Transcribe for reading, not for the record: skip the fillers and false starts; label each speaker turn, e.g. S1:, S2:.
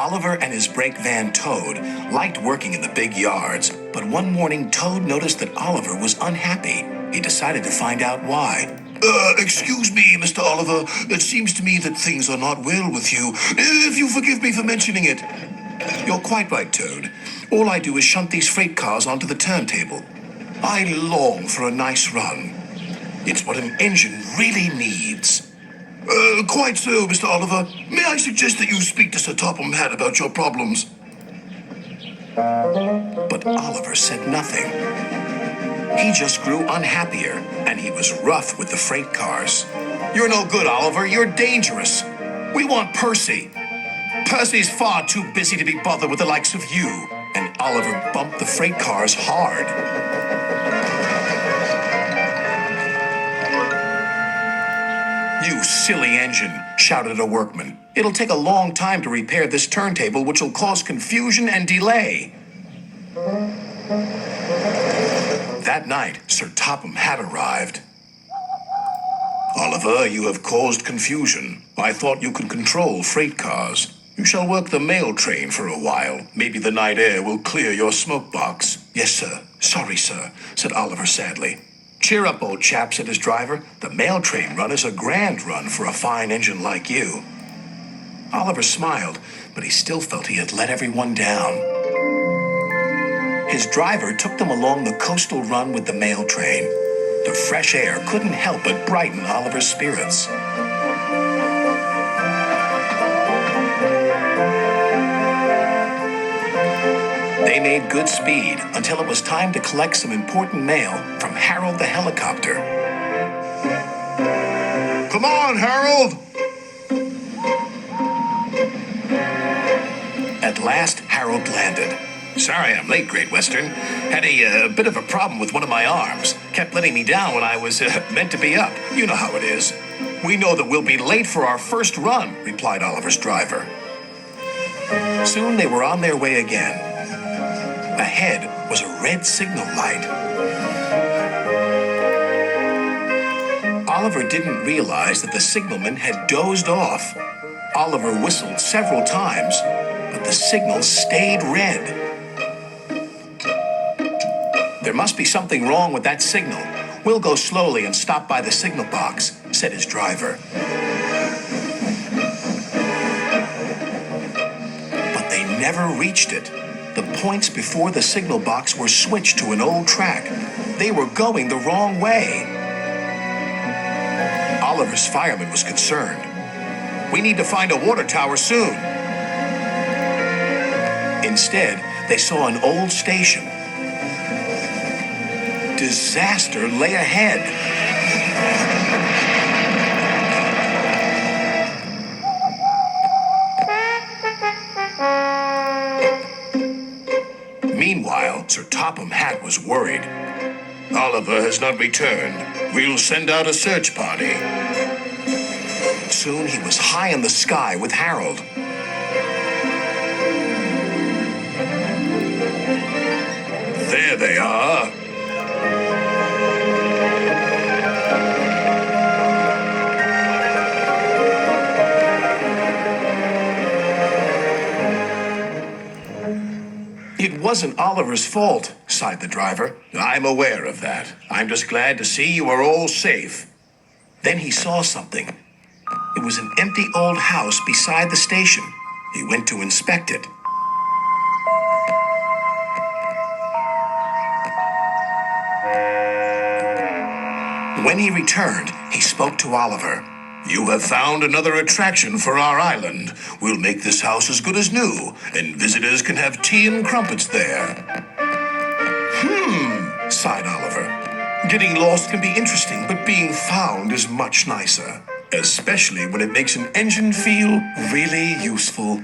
S1: Oliver and his brake van Toad liked working in the big yards, but one morning Toad noticed that Oliver was unhappy. He decided to find out why. Excuse me, Mr. Oliver. It seems to me that things are not well with you. If you forgive me for mentioning it. You're quite right, Toad. All I do is shunt these freight cars onto the turntable. I long for a nice run. It's what an engine really needs. Quite so, Mr. Oliver. May I suggest that you speak to Sir Topham Hatt about your problems? But Oliver said nothing. He just grew unhappier, and he was rough with the freight cars. You're no good, Oliver. You're dangerous. We want Percy. Percy's far too busy to be bothered with the likes of you. And Oliver bumped the freight cars hard. You silly engine, shouted a workman. It'll take a long time to repair this turntable, which will cause confusion and delay. That night, Sir Topham Hatt arrived. Oliver, you have caused confusion. I thought you could control freight cars. You shall work the mail train for a while. Maybe the night air will clear your smoke box. Yes, sir. Sorry, sir, said Oliver sadly. Cheer up, old chap, said his driver. The mail train run is a grand run for a fine engine like you. Oliver smiled, but he still felt he had let everyone down. His driver took them along the coastal run with the mail train. The fresh air couldn't help but brighten Oliver's spirits. They made good speed until it was time to collect some important mail from Harold the helicopter. Come on, Harold! At last, Harold landed. Sorry I'm late, Great Western. Had a bit of a problem with one of my arms. Kept letting me down when I was meant to be up. You know how it is. We know that we'll be late for our first run, replied Oliver's driver. Soon they were on their way again. Ahead was a red signal light. Oliver didn't realize that the signalman had dozed off. Oliver whistled several times, but the signal stayed red. There must be something wrong with that signal. We'll go slowly and stop by the signal box, said his driver. But they never reached it. The points before the signal box were switched to an old track. They were going the wrong way. Oliver's fireman was concerned. We need to find a water tower soon. Instead, they saw an old station. Disaster lay ahead. Meanwhile, Sir Topham Hatt was worried. Oliver has not returned. We'll send out a search party. Soon he was high in the sky with Harold. There they are. It wasn't Oliver's fault, sighed the driver. I'm aware of that. I'm just glad to see you are all safe. Then he saw something. It was an empty old house beside the station. He went to inspect it. When he returned, he spoke to Oliver. You have found another attraction for our island. We'll make this house as good as new, and visitors can have tea and crumpets there. Sighed Oliver. Getting lost can be interesting, but being found is much nicer. Especially when it makes an engine feel really useful.